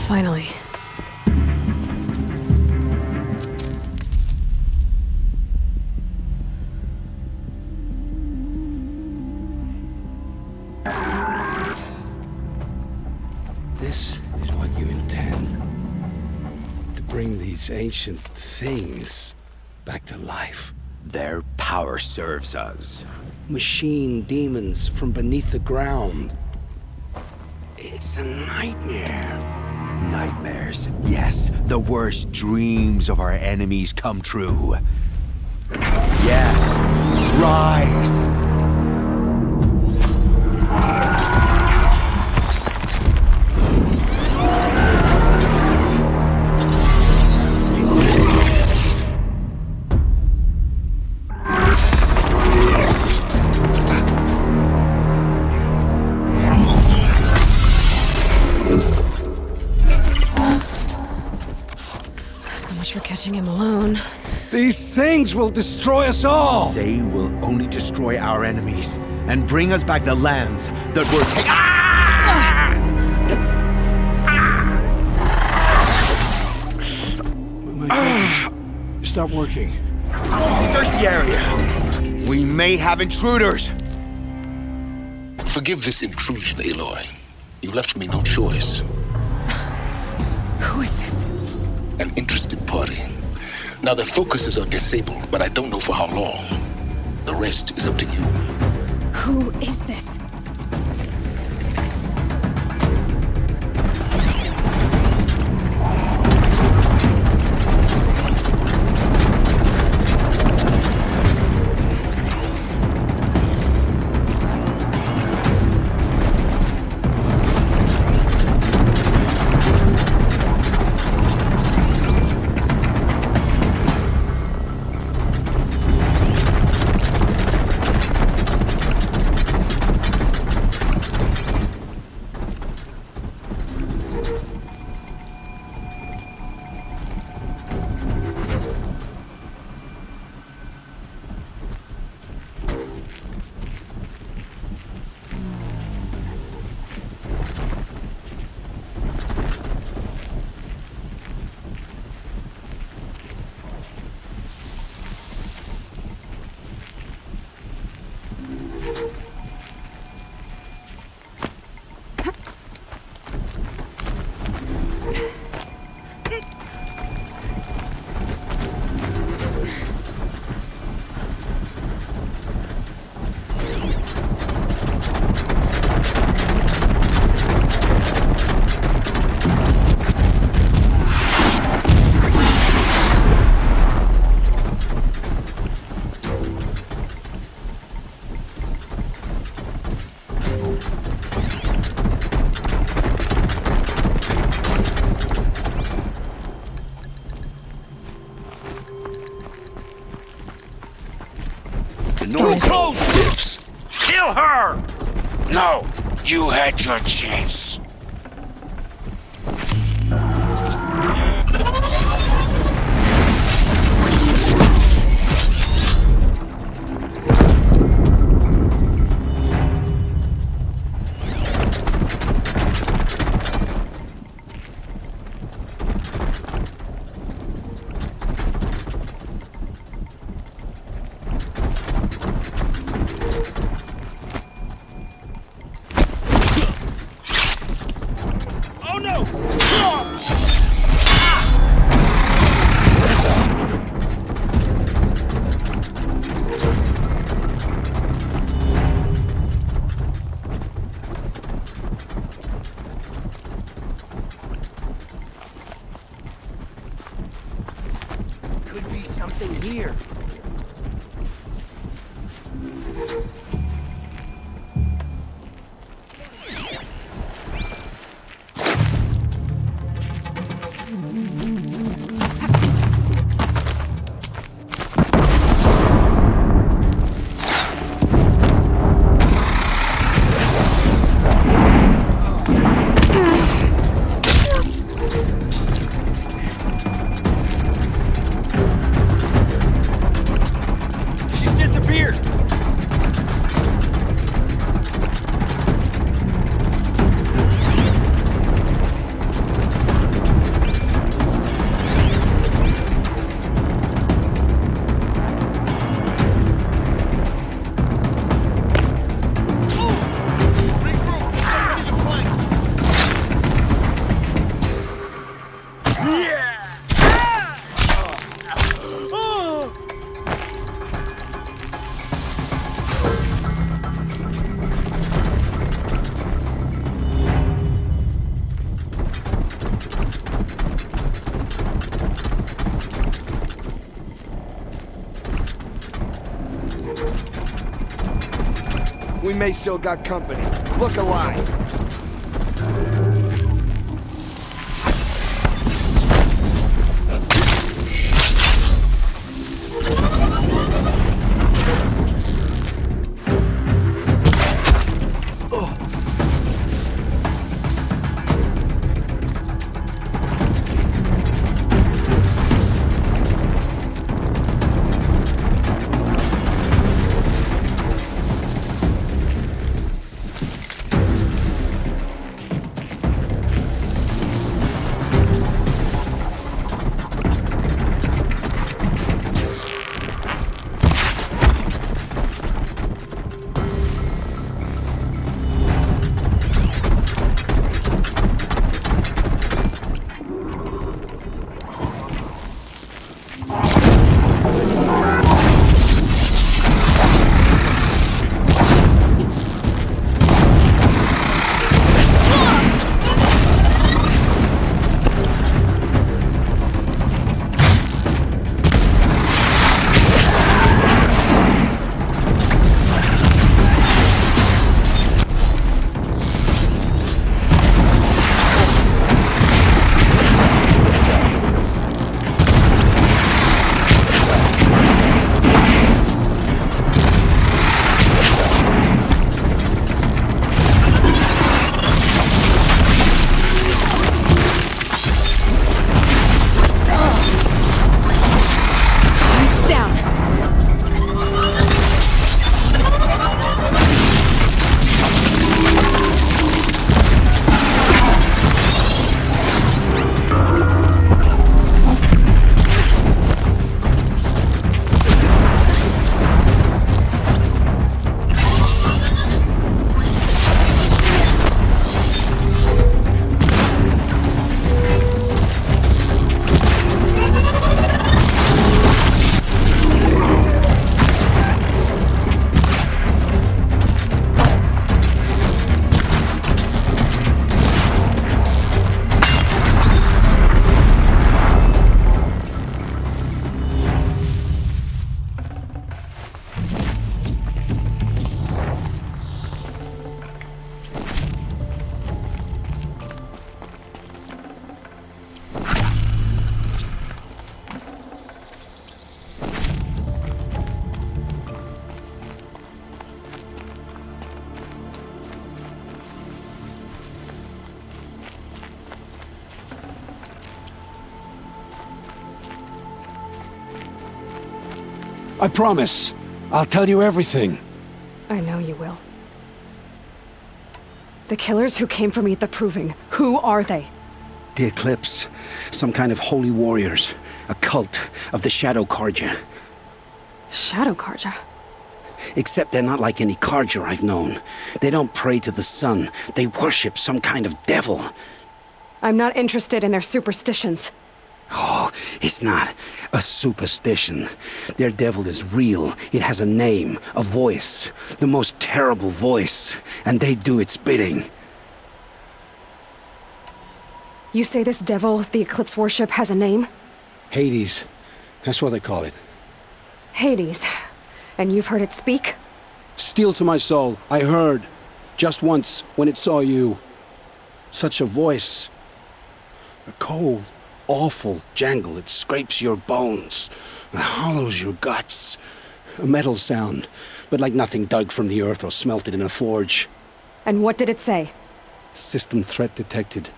Finally. This is what you intend. To bring these ancient things back to life. Their power serves us. Machine demons from beneath the ground. It's a nightmare. Nightmares. Yes, the worst dreams of our enemies come true. Yes, rise! So much for catching him alone. These things will destroy us all! They will only destroy our enemies and bring us back the lands that were taken. My fingers stop working. Search the area. We may have intruders. Forgive this intrusion, Aloy. You left me no choice. Who is this? An interested party. Now their focuses are disabled, but I don't know for how long. The rest is up to you. Who is this? Too close, Biffs! Kill her! No, you had your chance. may still got company. Look alive. I promise. I'll tell you everything. I know you will. The killers who came for me at the Proving, who are they? The Eclipse. Some kind of holy warriors. A cult of the Shadow Carja. Shadow Carja? Except they're not like any Carja I've known. They don't pray to the sun. They worship some kind of devil. I'm not interested in their superstitions. Oh, it's not a superstition. Their devil is real. It has a name, a voice. The most terrible voice. And they do its bidding. You say this devil the Eclipse worship has a name? Hades. That's what they call it. Hades. And you've heard it speak? Steel to my soul. I heard. Just once, when it saw you. Such a voice. A cold, awful jangle. It scrapes your bones. It hollows your guts. A metal sound, but like nothing dug from the earth or smelted in a forge. And what did it say? System threat detected.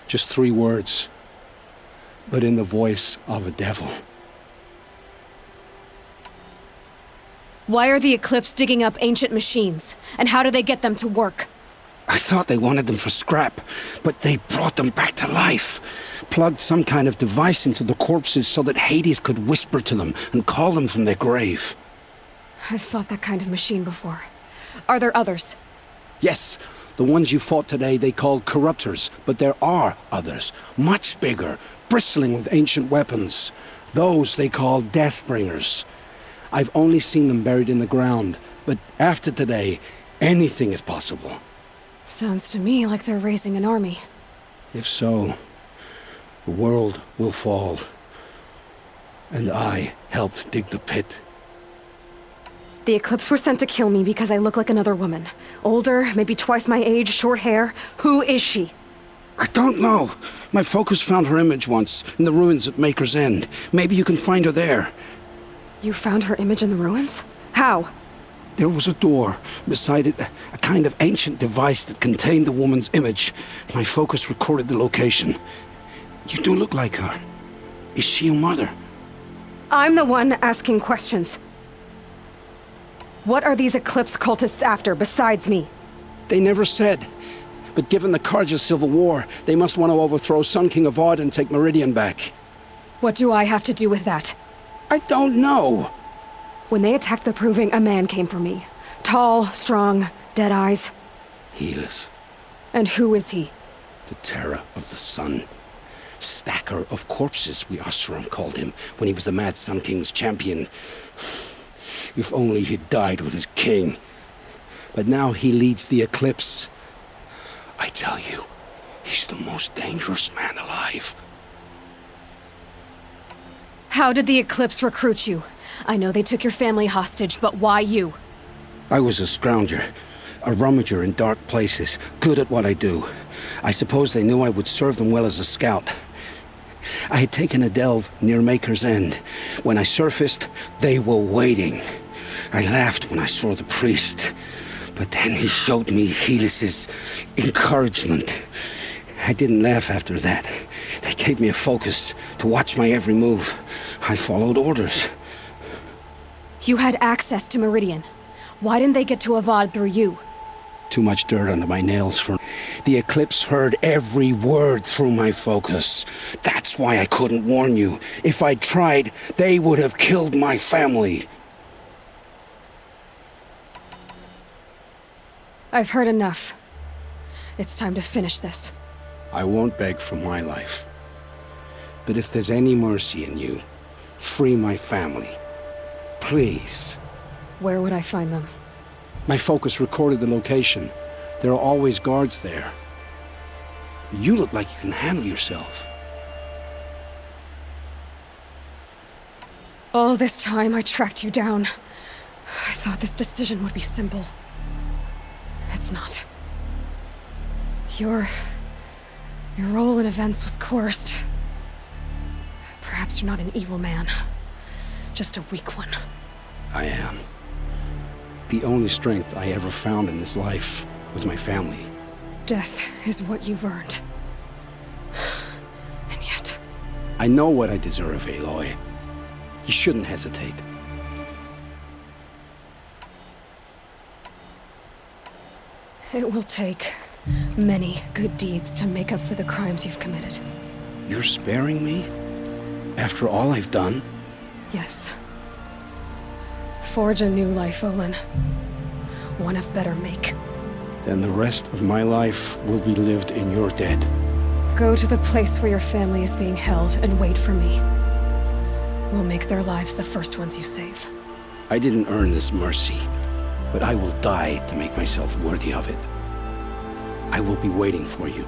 Just 3 words. But in the voice of a devil. Why are the Eclipse digging up ancient machines? And how do they get them to work? I thought they wanted them for scrap, but they brought them back to life. Plugged some kind of device into the corpses so that Hades could whisper to them and call them from their grave. I've fought that kind of machine before. Are there others? Yes, the ones you fought today they called corruptors, but there are others, much bigger, bristling with ancient weapons. Those they call Deathbringers. I've only seen them buried in the ground, but after today, anything is possible. Sounds to me like they're raising an army. If so, the world will fall. And I helped dig the pit. The Eclipse were sent to kill me because I look like another woman. Older, maybe twice my age, short hair. Who is she? I don't know. My focus found her image once, in the ruins at Maker's End. Maybe you can find her there. You found her image in the ruins? How? There was a door. Beside it, a kind of ancient device that contained the woman's image. My focus recorded the location. You do look like her. Is she your mother? I'm the one asking questions. What are these Eclipse cultists after, besides me? They never said. But given the Carja civil war, they must want to overthrow Sun King Avad and take Meridian back. What do I have to do with that? I don't know. When they attacked the Proving, a man came for me. Tall, strong, dead eyes. Helis, And who is he? the terror of the sun. Stacker of corpses, we Oseram called him, when he was the Mad Sun King's champion. If only he'd died with his king. But now he leads the Eclipse. I tell you, he's the most dangerous man alive. How did the Eclipse recruit you? I know they took your family hostage, but why you? I was a scrounger, a rummager in dark places, good at what I do. I suppose they knew I would serve them well as a scout. I had taken a delve near Maker's End. When I surfaced, they were waiting. I laughed when I saw the priest, but then he showed me Helis's encouragement. I didn't laugh after that. They gave me a focus to watch my every move. I followed orders. You had access to Meridian. Why didn't they get to Avad through you? Too much dirt under my nails for... The Eclipse heard every word through my focus. That's why I couldn't warn you. If I'd tried, they would have killed my family. I've heard enough. It's time to finish this. I won't beg for my life. But if there's any mercy in you, free my family. Please. Where would I find them? My focus recorded the location. There are always guards there. You look like you can handle yourself. All this time I tracked you down. I thought this decision would be simple. It's not. Your role in events was coerced. Perhaps you're not an evil man. Just a weak one. I am. The only strength I ever found in this life was my family. Death is what you've earned. And yet... I know what I deserve, Aloy. You shouldn't hesitate. It will take many good deeds to make up for the crimes you've committed. You're sparing me? After all I've done? Yes. Forge a new life, Olin. One of better make. Then the rest of my life will be lived in your debt. Go to the place where your family is being held and wait for me. We'll make their lives the first ones you save. I didn't earn this mercy, but I will die to make myself worthy of it. I will be waiting for you.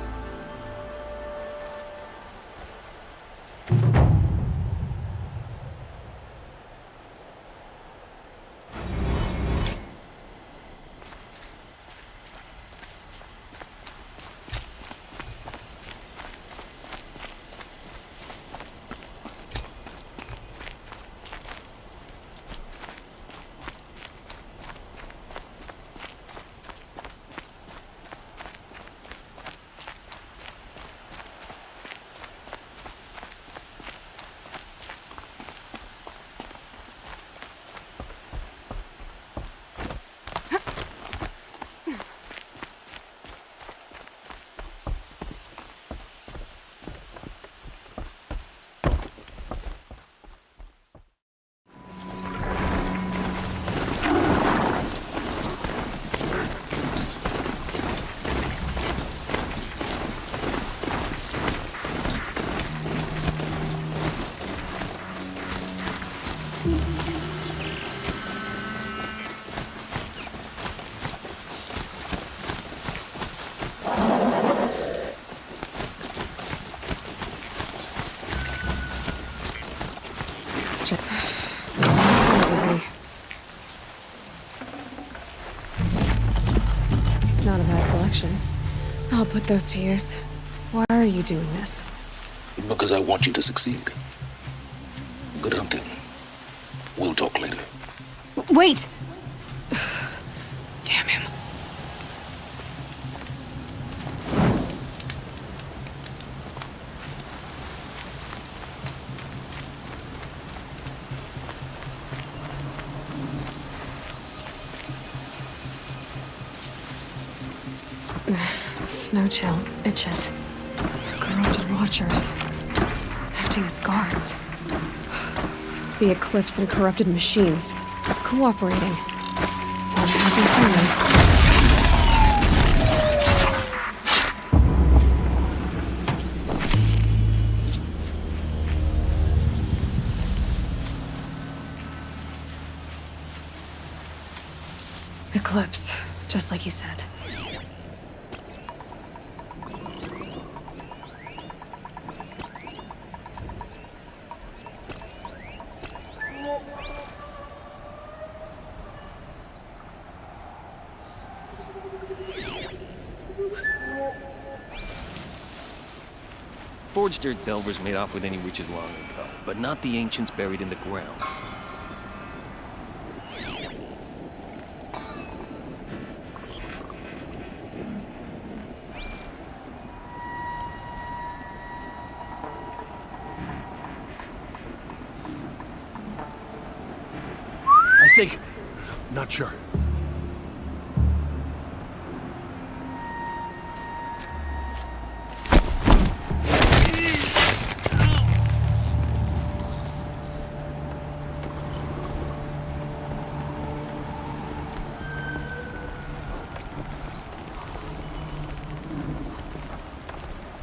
Not a bad selection. I'll put those to use. Why are you doing this? Because I want you to succeed. Good hunting. We'll talk later. Wait! Damn him. Snow chill, itches. Corrupted watchers. Acting as guards. The Eclipse and corrupted machines. Cooperating. Unhappy family. Eclipse, just like he said. Forged dirt delvers made off with any riches long ago, but not the ancients buried in the ground. I think... Not sure.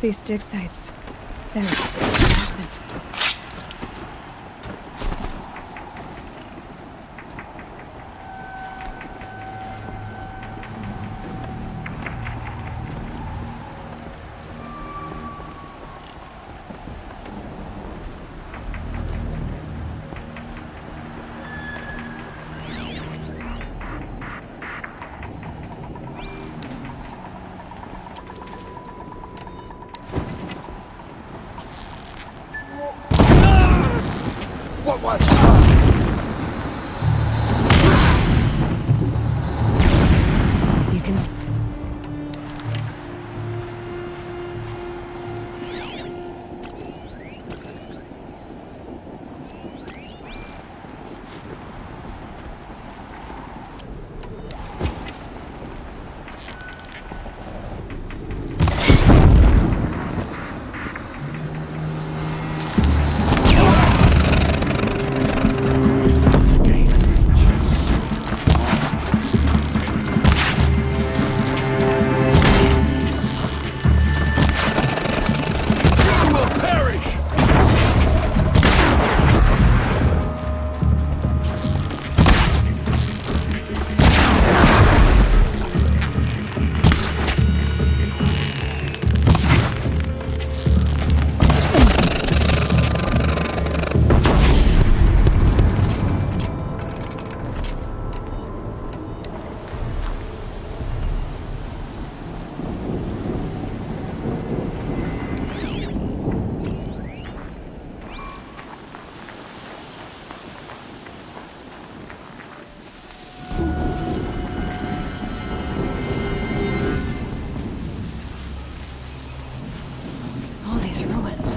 These dig sites, they're massive. What was... You can... All these ruins.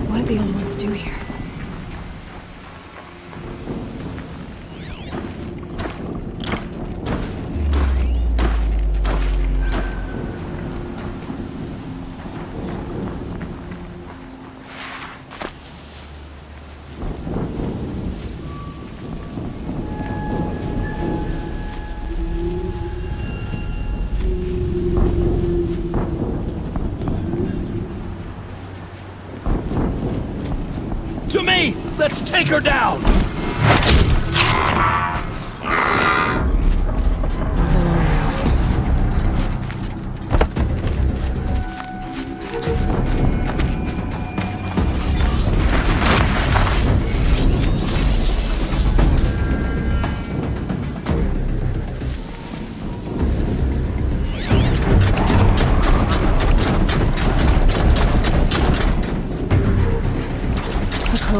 What did the old ones do here? To me! Let's take her down!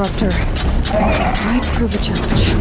interrupter might prove a challenge.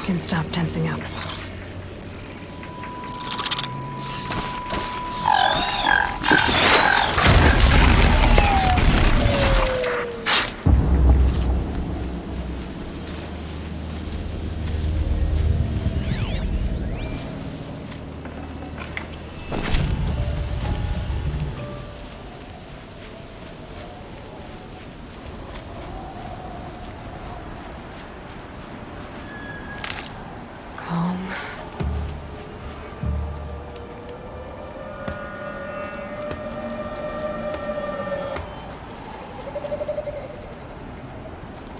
Can stop tensing up. Calm.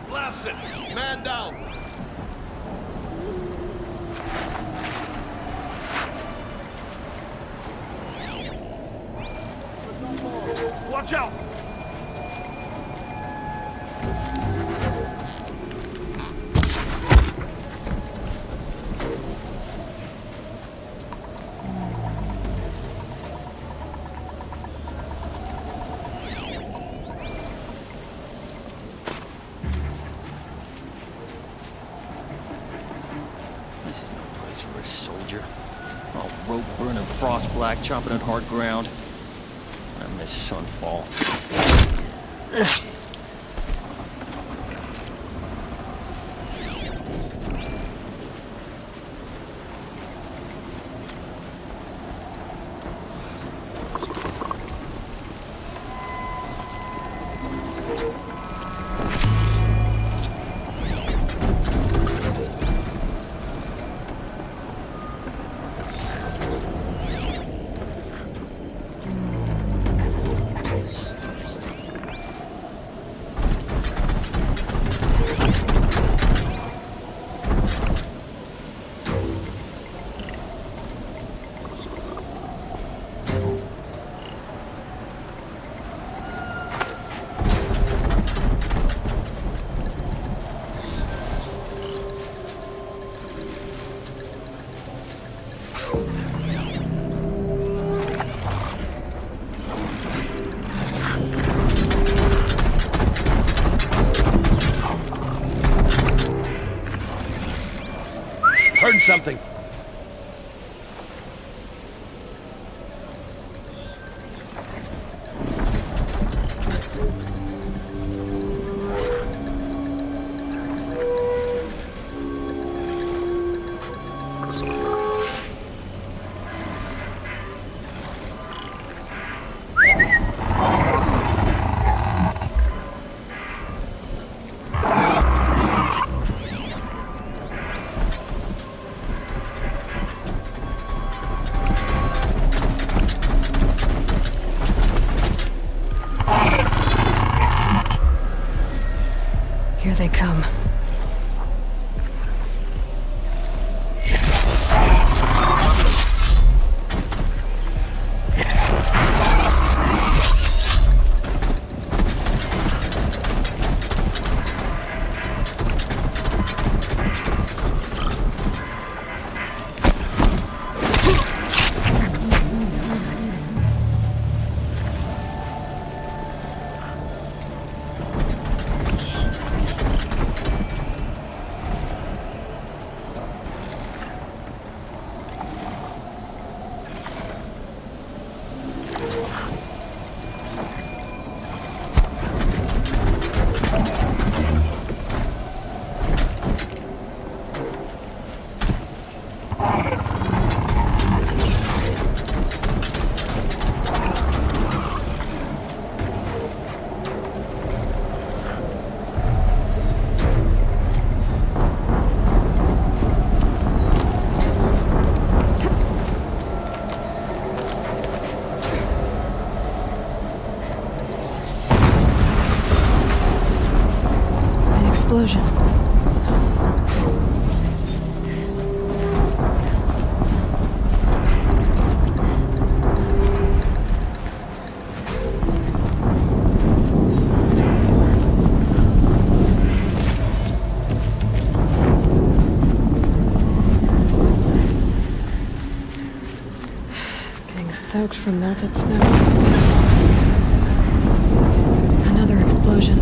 Blast it! Man down! Watch out! This is no place for a soldier. All rope burning, frost black, chomping at hard ground. I miss Sunfall. they come. Explosion. Getting soaked from melted snow. Another explosion.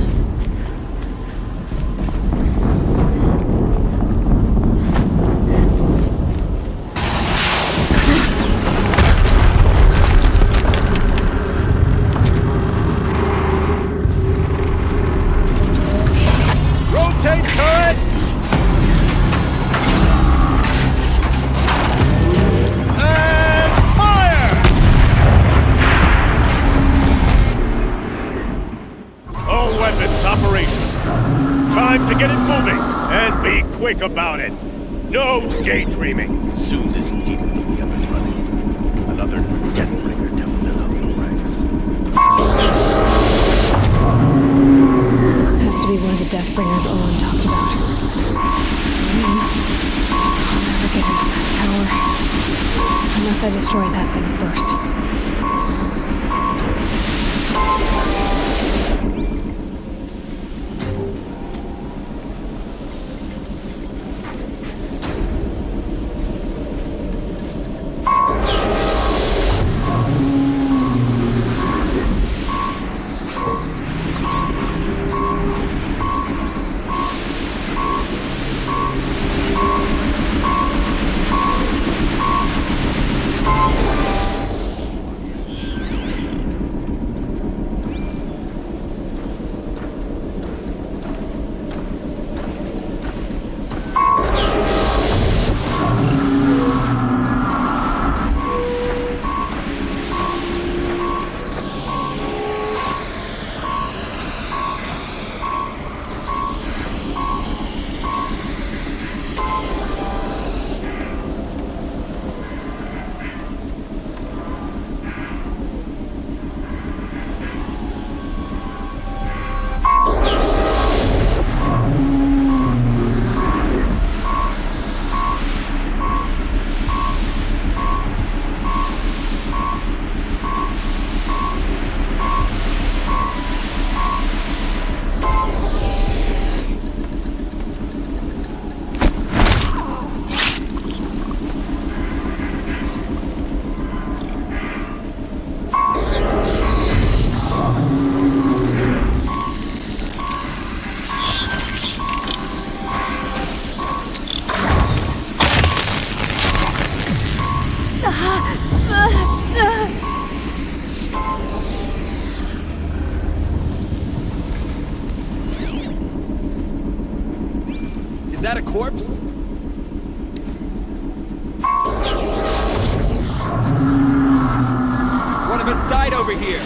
Time to get it moving, and be quick about it. No daydreaming. Soon this demon will be up and running. Another Deathbringer to fill up the ranks. Has to be one of the Deathbringers Olin talked about. I'll never get into that tower. Unless I destroy that thing first. Is that a corpse? One of us died over here.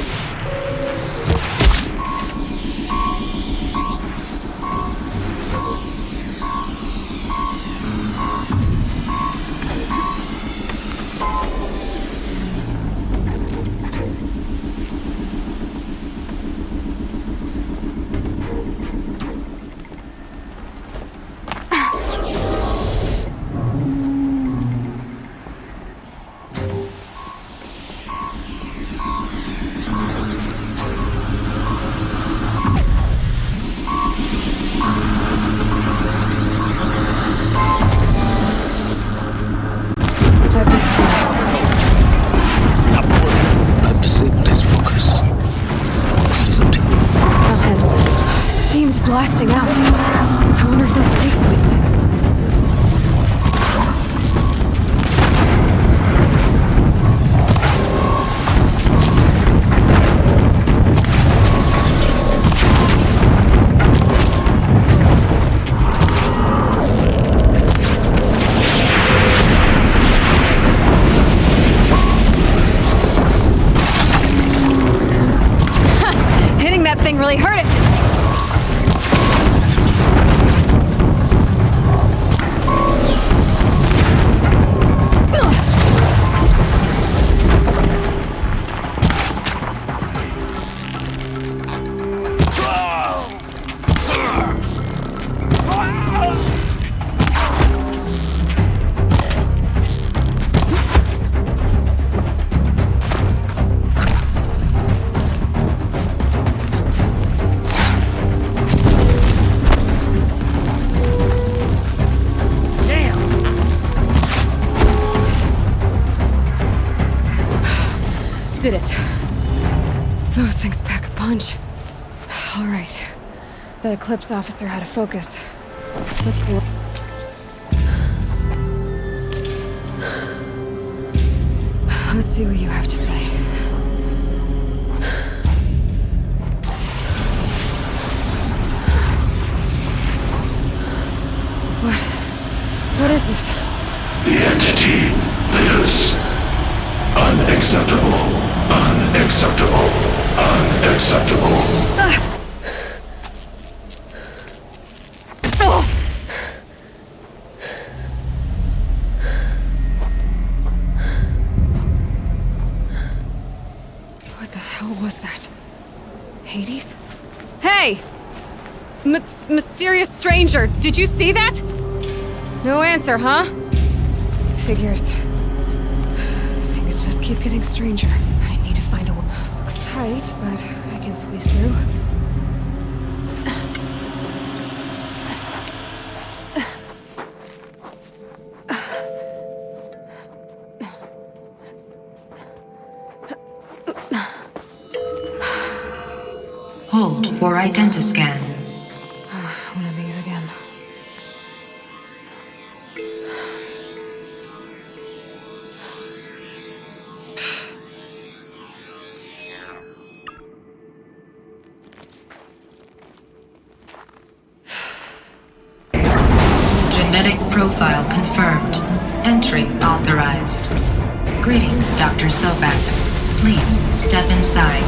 thing really hurt it. Did it. Those things pack a punch. All right. That Eclipse officer had a focus. Let's see what... Let's see what you have to say. What is this? The entity lives. Unacceptable. Unacceptable. Unacceptable. What the hell was that? Hades? Hey! Mysterious stranger, did you see that? No answer, huh? Figures. Things just keep getting stranger. I need to find a way. Looks tight, but I can squeeze through. Hold for identiscan. One of these again. Genetic profile confirmed. Entry authorized. Greetings, Dr. Sobeck. Please step inside.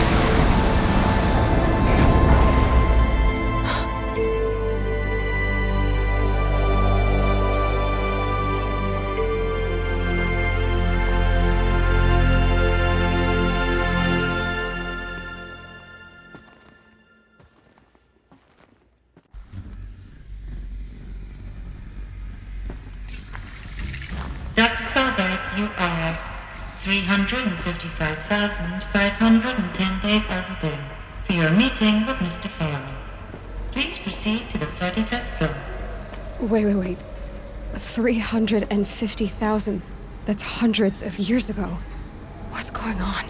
Dr. Sobeck, you are 355,510 days overdue for your meeting with Mr. Fairley. Please proceed to the 35th floor. Wait. 350,000. That's hundreds of years ago. What's going on?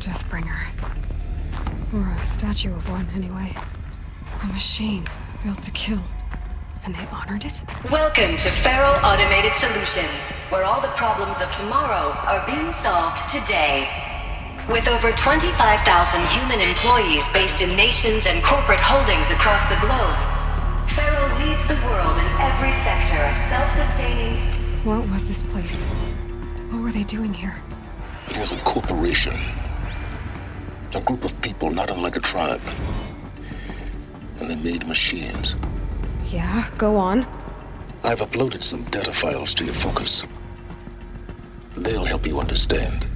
Deathbringer. Or a statue of one, anyway. A machine, built to kill. And they honored it? Welcome to Feral Automated Solutions, where all the problems of tomorrow are being solved today. With over 25,000 human employees based in nations and corporate holdings across the globe, Feral leads the world in every sector of self-sustaining... What was this place? What were they doing here? It was a corporation. A group of people not unlike a tribe. And they made machines. Yeah, go on. I've uploaded some data files to your focus. They'll help you understand.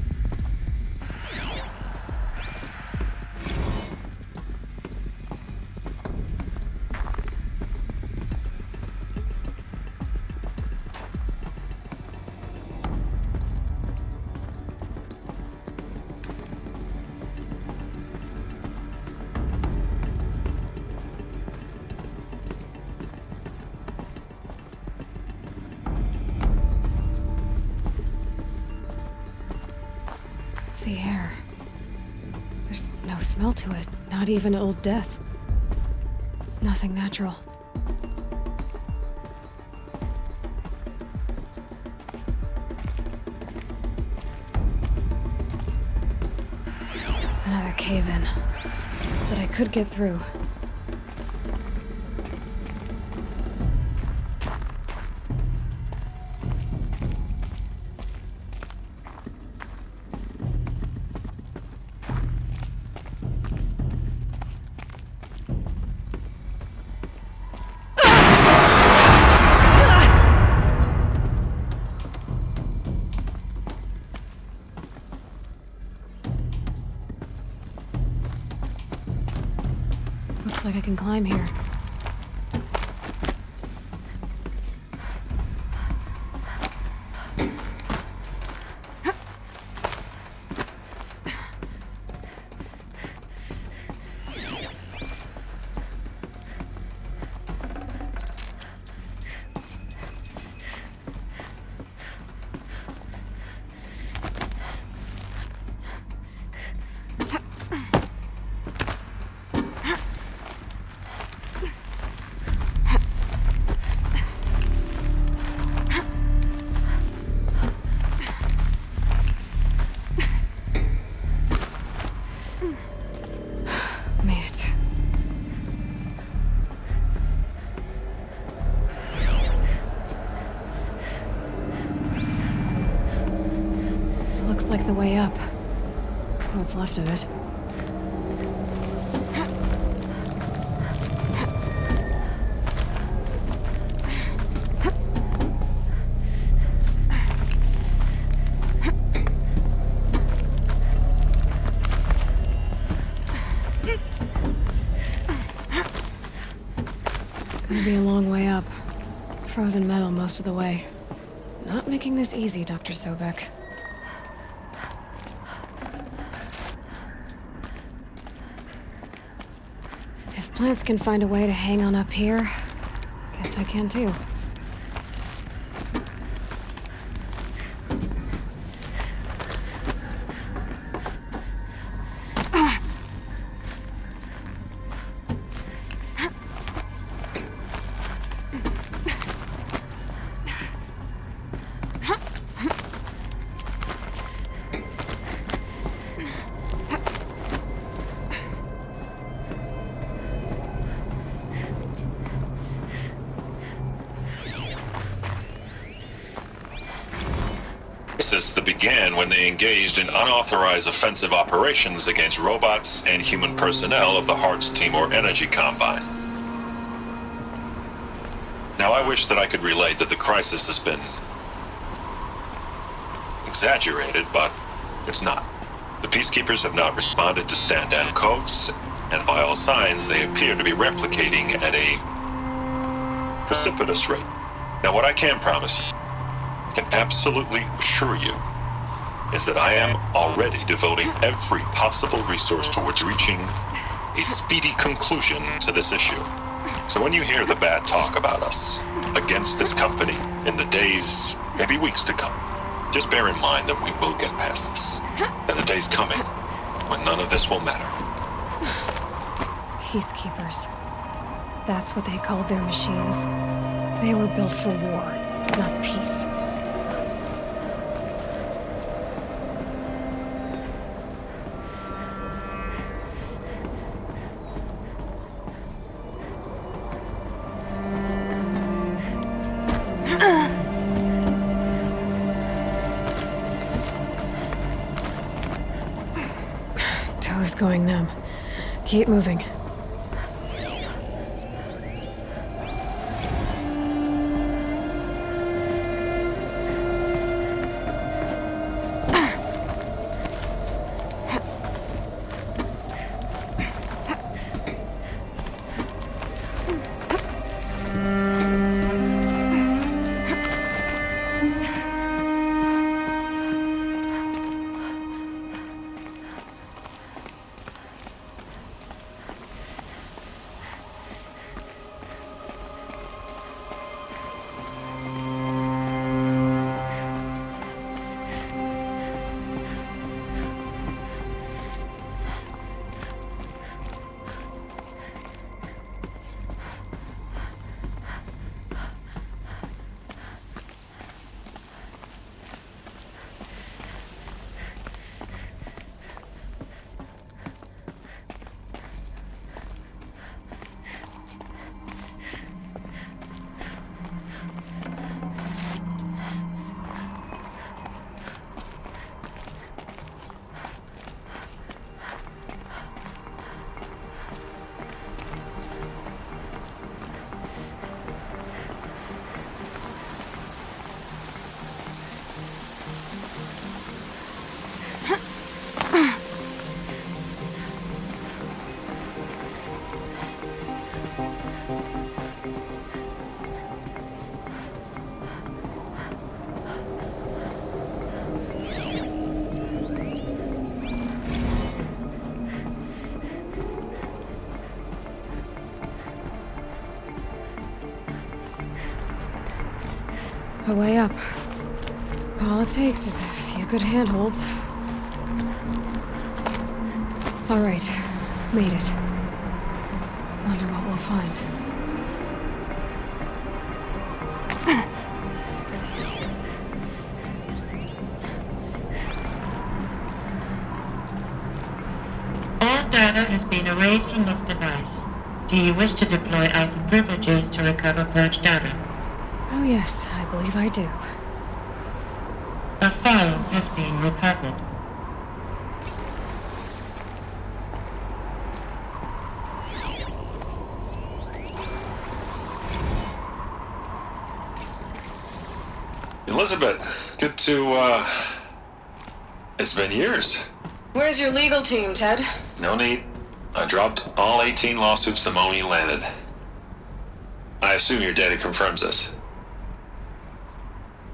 The air. There's no smell to it, not even old death. Nothing natural. Another cave-in. But I could get through. Looks like I can climb here. Made it. Looks like the way up. What's left of it. Gonna be a long way up. Frozen metal most of the way. Not making this easy, Dr. Sobeck. If plants can find a way to hang on up here, guess I can too. That began when they engaged in unauthorized offensive operations against robots and human personnel of the Heart's Timor Energy Combine. Now, I wish that I could relate that the crisis has been exaggerated, but it's not. The Peacekeepers have not responded to stand-down codes, and by all signs, they appear to be replicating at a precipitous rate. Now, what I can promise you, can absolutely assure you, is that I am already devoting every possible resource towards reaching a speedy conclusion to this issue. So when you hear the bad talk about us against this company in the days, maybe weeks to come, just bear in mind that we will get past this. And the day's coming when none of this will matter. Peacekeepers. That's what they called their machines. They were built for war, not peace. Toe's going numb. Keep moving. A way up. All it takes is a few good handholds. All right, made it. Wonder what we'll find. All data has been erased from this device. Do you wish to deploy Alpha privileges to recover purged data? Oh yes, I believe I do. A file has been recovered. Elizabeth, good to, it's been years. Where's your legal team, Ted? No need. I dropped all 18 lawsuits the moment you landed. I assume your data confirms this.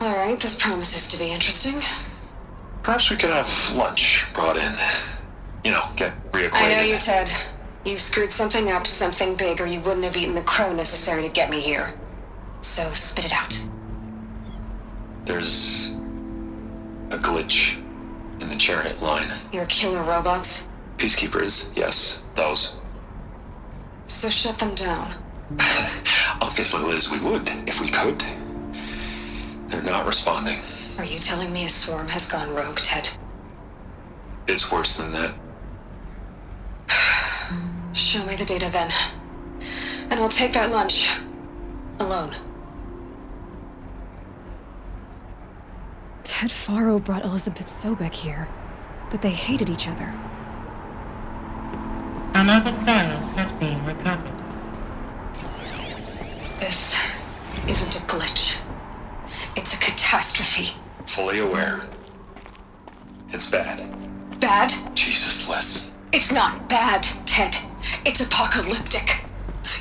All right, this promises to be interesting. Perhaps we could have lunch brought in. You know, get reacquainted. I know you, Ted. You screwed something up, something big, or you wouldn't have eaten the crow necessary to get me here. So spit it out. There's a glitch in the chariot line. Your killer robots? Peacekeepers, yes, those. So shut them down. Obviously, Liz, we would, if we could. They're not responding. Are you telling me a swarm has gone rogue, Ted? It's worse than that. Show me the data then. And I'll take that lunch. Alone. Ted Faro brought Elizabeth Sobeck here, but they hated each other. Another file has been recovered. This isn't a glitch. It's a catastrophe. Fully aware. It's bad. Bad? Jesus, Liz. It's not bad, Ted. It's apocalyptic.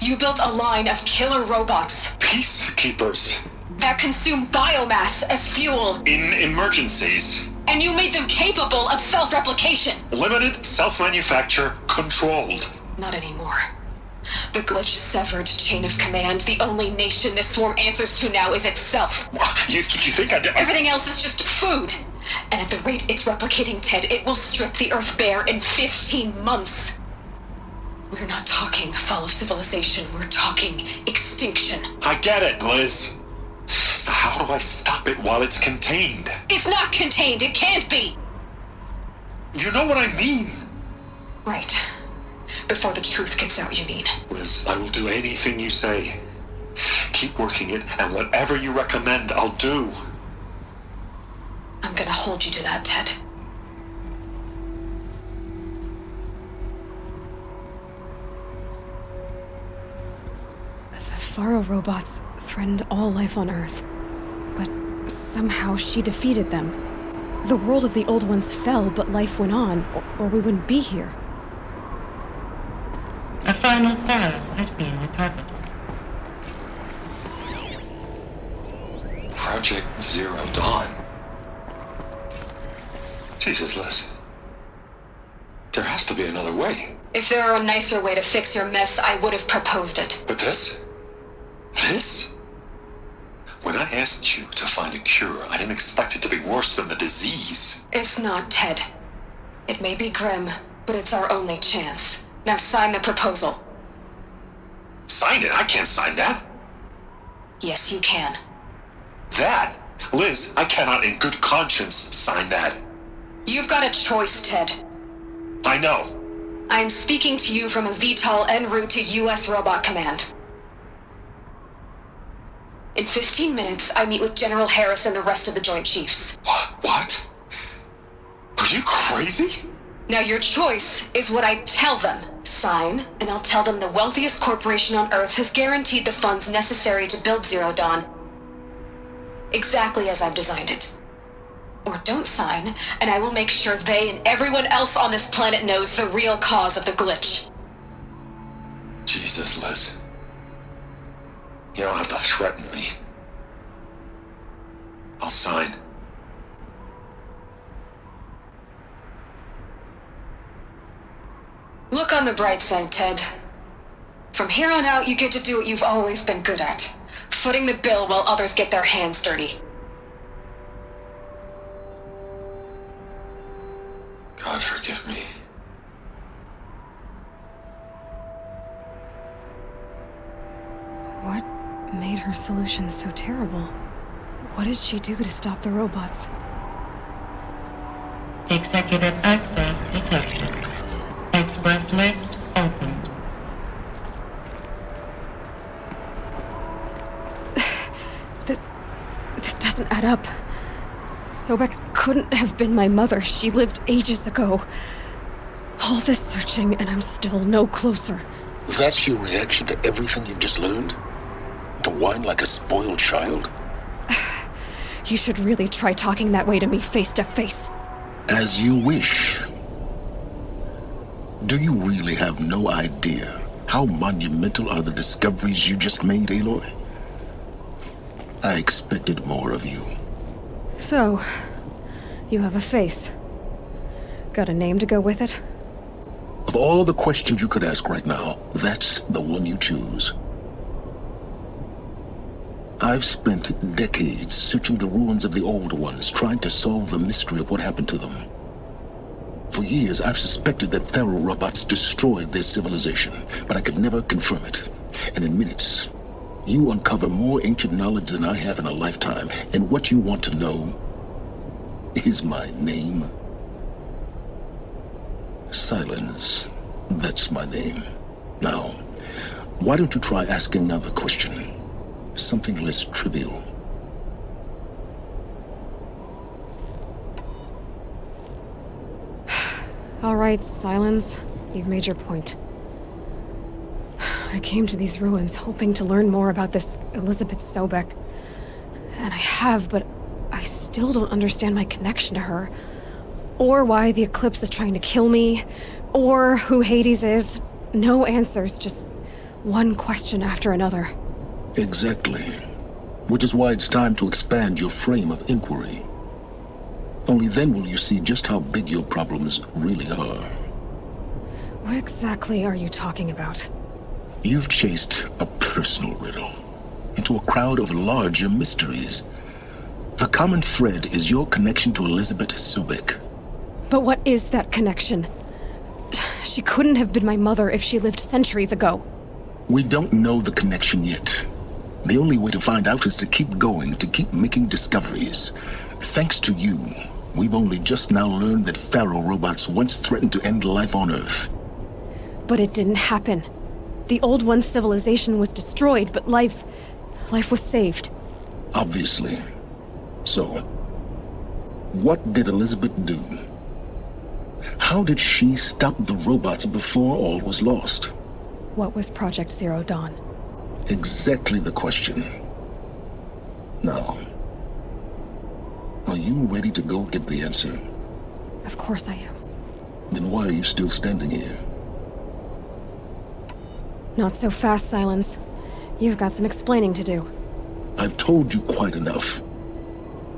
You built a line of killer robots. Peacekeepers. That consume biomass as fuel. In emergencies. And you made them capable of self-replication. Limited, self-manufacture, controlled. Not anymore. The glitch severed chain of command. The only nation this swarm answers to now is itself. You think I did? Everything else is just food. And at the rate it's replicating, Ted, it will strip the Earth bare in 15 months. We're not talking fall of civilization. We're talking extinction. I get it, Liz. So how do I stop it while it's contained? It's not contained. It can't be. You know what I mean. Right. Before the truth gets out, you mean? Liz, I will do anything you say. Keep working it, and whatever you recommend, I'll do. I'm gonna hold you to that, Ted. The Faro robots threatened all life on Earth, but somehow she defeated them. The world of the old ones fell, but life went on, or we wouldn't be here. A final file has been recovered. Project Zero Dawn. Jesus, Liz. There has to be another way. If there were a nicer way to fix your mess, I would have proposed it. But this? This? When I asked you to find a cure, I didn't expect it to be worse than the disease. It's not, Ted. It may be grim, but it's our only chance. Now sign the proposal. Sign it? I can't sign that. Yes, you can. That? Liz, I cannot in good conscience sign that. You've got a choice, Ted. I know. I'm speaking to you from a VTOL en route to U.S. Robot Command. In 15 minutes, I meet with General Harris and the rest of the Joint Chiefs. What? Are you crazy? Now your choice is what I tell them. Sign, and I'll tell them the wealthiest corporation on Earth has guaranteed the funds necessary to build Zero Dawn. Exactly as I've designed it. Or don't sign, and I will make sure they and everyone else on this planet knows the real cause of the glitch. Jesus, Liz. You don't have to threaten me. I'll sign. Look on the bright side, Ted. From here on out, you get to do what you've always been good at. footing the bill while others get their hands dirty. God forgive me. What made her solution so terrible? What did she do to stop the robots? Executive access detected. Express lift opened. This doesn't add up. Sobeck couldn't have been my mother. She lived ages ago. All this searching, and I'm still no closer. That's your reaction to everything you've just learned? To whine like a spoiled child? You should really try talking that way to me face to face. As you wish. Do you really have no idea how monumental are the discoveries you just made, Aloy? I expected more of you. So, you have a face. Got a name to go with it? Of all the questions you could ask right now, that's the one you choose. I've spent decades searching the ruins of the old ones, trying to solve the mystery of what happened to them. For years, I've suspected that Faro robots destroyed their civilization, but I could never confirm it. And in minutes, you uncover more ancient knowledge than I have in a lifetime, and what you want to know is my name. Silence. That's my name. Now, why don't you try asking another question? Something less trivial. All right, Silence. You've made your point. I came to these ruins hoping to learn more about this Elizabeth Sobeck. And I have, but I still don't understand my connection to her. Or why the Eclipse is trying to kill me. Or who Hades is. No answers, just one question after another. Exactly. Which is why it's time to expand your frame of inquiry. Only then will you see just how big your problems really are. What exactly are you talking about? You've chased a personal riddle into a crowd of larger mysteries. The common thread is your connection to Elizabeth Sobeck. But what is that connection? She couldn't have been my mother if she lived centuries ago. We don't know the connection yet. The only way to find out is to keep going, to keep making discoveries. Thanks to you, we've only just now learned that Faro robots once threatened to end life on Earth. But it didn't happen. The Old One's civilization was destroyed, but life was saved. Obviously. So, what did Elizabeth do? How did she stop the robots before all was lost? What was Project Zero Dawn? Exactly the question. Now, are you ready to go get the answer? Of course I am. Then why are you still standing here? Not so fast, Silence. You've got some explaining to do. I've told you quite enough.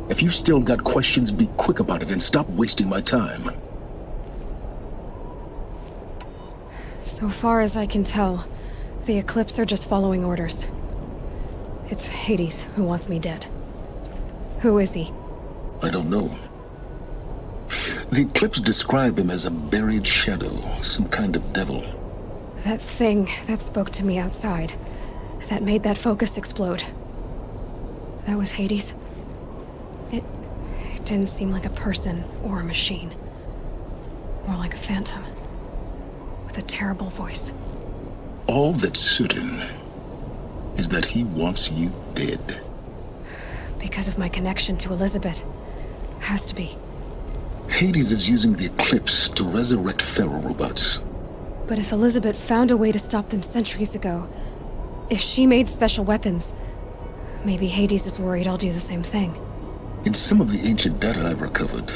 If you still got questions, be quick about it and stop wasting my time. So far as I can tell, the Eclipse are just following orders. It's Hades who wants me dead. Who is he? I don't know. The Eclipse describe him as a buried shadow, some kind of devil. That thing that spoke to me outside, that made that focus explode. That was Hades. It didn't seem like a person or a machine. More like a phantom. With a terrible voice. All that's certain is that he wants you dead. Because of my connection to Elizabeth. Has to be. Hades is using the Eclipse to resurrect Faro robots. But if Elizabeth found a way to stop them centuries ago, if she made special weapons, maybe Hades is worried I'll do the same thing. In some of the ancient data I've recovered,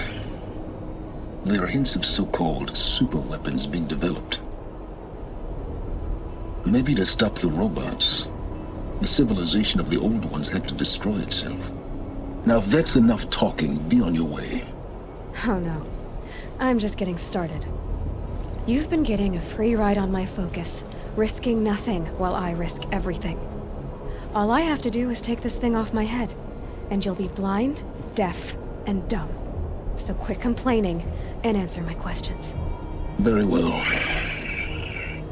there are hints of so-called super weapons being developed. Maybe to stop the robots, the civilization of the old ones had to destroy itself. Now if that's enough talking, be on your way. Oh no. I'm just getting started. You've been getting a free ride on my focus, risking nothing while I risk everything. All I have to do is take this thing off my head, and you'll be blind, deaf, and dumb. So quit complaining and answer my questions. Very well.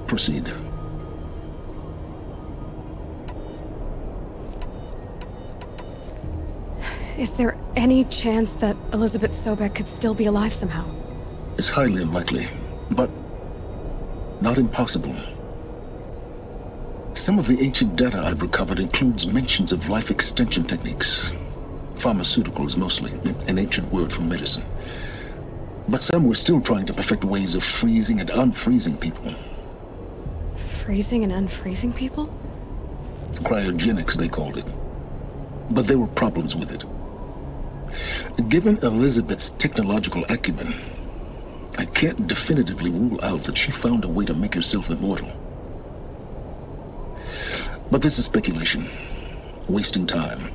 Proceed. Is there any chance that Elizabeth Sobeck could still be alive somehow? It's highly unlikely, but not impossible. Some of the ancient data I've recovered includes mentions of life extension techniques. Pharmaceuticals, mostly, an ancient word for medicine. But some were still trying to perfect ways of freezing and unfreezing people. Freezing and unfreezing people? Cryogenics, they called it. But there were problems with it. Given Elizabeth's technological acumen, I can't definitively rule out that she found a way to make herself immortal. But this is speculation. Wasting time.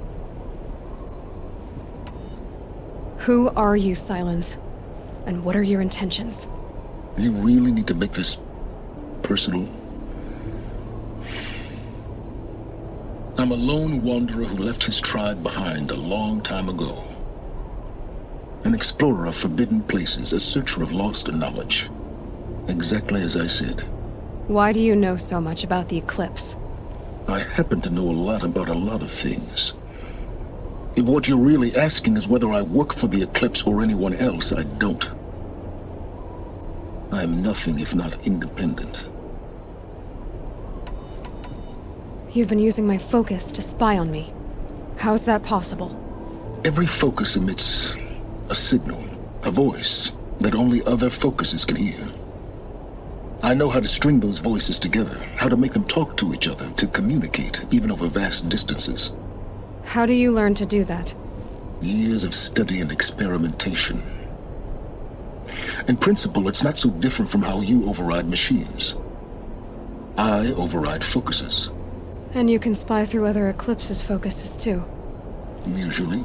Who are you, Silence? And what are your intentions? You really need to make this personal? I'm a lone wanderer who left his tribe behind a long time ago. An explorer of forbidden places, a searcher of lost knowledge. Exactly as I said. Why do you know so much about the eclipse? I happen to know a lot about a lot of things. If what you're really asking is whether I work for the Eclipse or anyone else, I don't. I am nothing if not independent. You've been using my focus to spy on me. How's that possible? Every focus emits a signal, a voice, that only other focuses can hear. I know how to string those voices together, how to make them talk to each other, to communicate, even over vast distances. How do you learn to do that? Years of study and experimentation. In principle, it's not so different from how you override machines. I override focuses. And you can spy through other Eclipse's focuses too. Usually.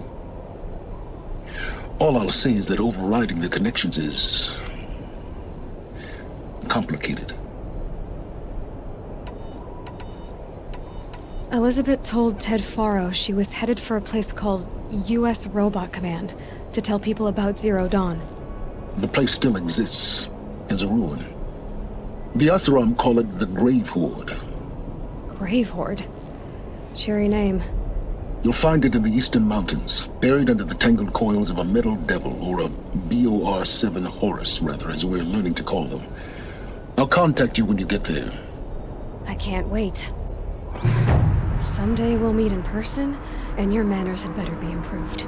All I'll say is that overriding the connections is complicated. Elizabeth told Ted Faro she was headed for a place called U.S. Robot Command to tell people about Zero Dawn. The place still exists as a ruin. The Asaram call it the Grave Horde. Grave Horde? Cheery name. You'll find it in the Eastern Mountains, buried under the tangled coils of a metal devil, or a BOR-7 Horus, rather, as we're learning to call them. I'll contact you when you get there. I can't wait. Someday we'll meet in person, and your manners had better be improved.